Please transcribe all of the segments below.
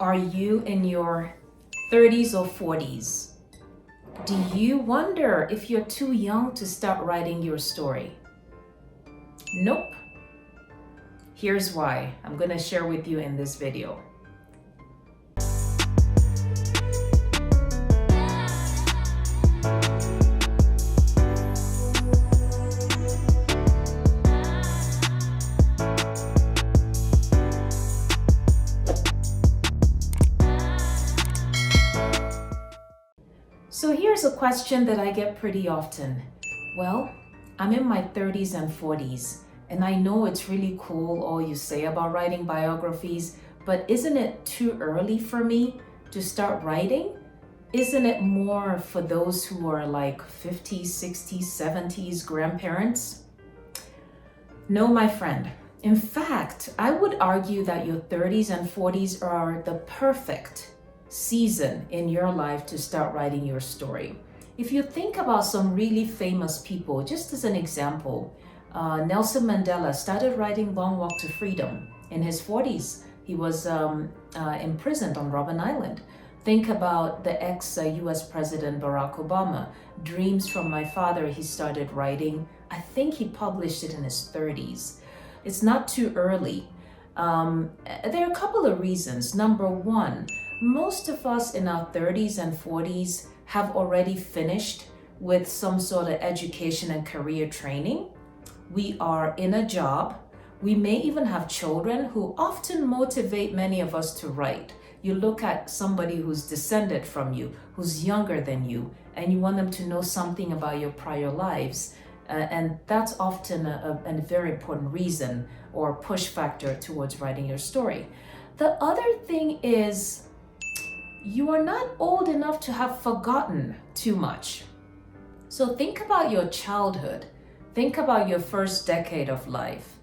Are you in your 30s or 40s? Do you wonder if you're too young to start writing your story? Nope. Here's why. I'm going to share with you in this video. So here's a question that I get pretty often. Well, I'm in my 30s and 40s, and I know it's really cool all you say about writing biographies, but isn't it too early for me to start writing? Isn't it more for those who are like 50s, 60s, 70s grandparents? No, my friend. In fact, I would argue that your 30s and 40s are the perfect season in your life to start writing your story. If you think about some really famous people, just as an example, Nelson Mandela started writing Long Walk to Freedom in his 40s. He was imprisoned on Robben Island. Think about the ex-US President Barack Obama. Dreams from My Father, he started writing. I think he published it in his 30s. It's not too early. There are a couple of reasons. Number one, most of us in our 30s and 40s have already finished with some sort of education and career training. We are in a job. We may even have children who often motivate many of us to write. You look at somebody who's descended from you, who's younger than you, and you want them to know something about your prior lives. And that's often a very important reason or push factor towards writing your story. The other thing is, you are not old enough to have forgotten too much. So think about your childhood. Think about your first decade of life.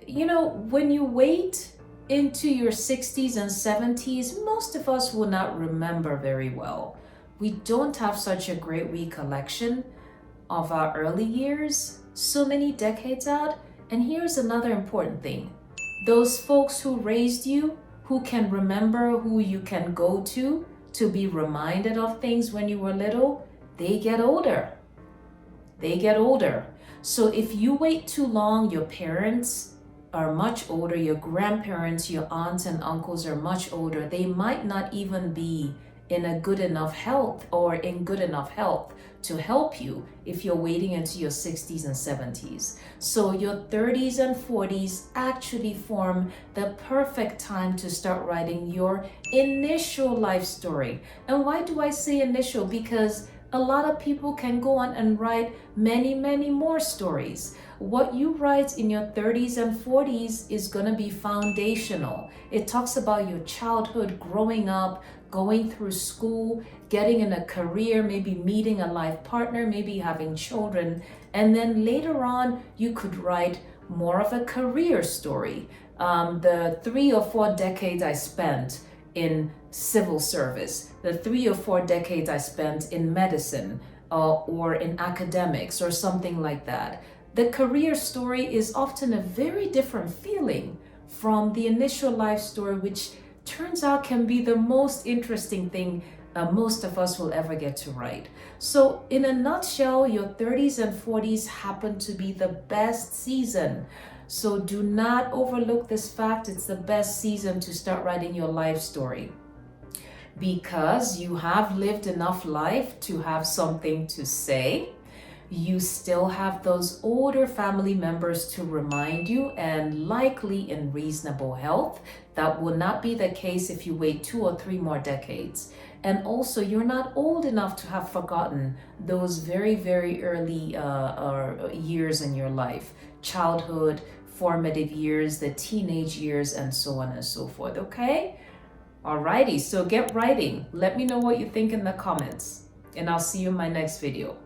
You know, when you wait into your 60s and 70s, most of us will not remember very well. We don't have such a great recollection of our early years, so many decades out. And here's another important thing. Those folks who raised you, who can remember who you can go to be reminded of things when you were little, they get older. They get older. So if you wait too long, your parents are much older, your grandparents, your aunts and uncles are much older. They might not even be in a good enough health or in good enough health to help you if you're waiting into your 60s and 70s. So your 30s and 40s actually form the perfect time to start writing your initial life story. And why do I say initial? Because a lot of people can go on and write many, many more stories. What you write in your 30s and 40s is going to be foundational. It talks about your childhood, growing up, going through school, getting in a career, maybe meeting a life partner, maybe having children. And then later on, you could write more of a career story. The 3 or 4 decades I spent in civil service, the 3 or 4 decades I spent in medicine or in academics or something like that. The career story is often a very different feeling from the initial life story, which turns out can be the most interesting thing most of us will ever get to write. So in a nutshell, your 30s and 40s happen to be the best season. So do not overlook this fact. It's the best season to start writing your life story, because you have lived enough life to have something to say. You still have those older family members to remind you, and likely in reasonable health. That will not be the case if you wait 2 or 3 more decades. And also, you're not old enough to have forgotten those very, very early years in your life. Childhood, formative years, the teenage years, and so on and so forth, okay? Alrighty, so get writing. Let me know what you think in the comments, and I'll see you in my next video.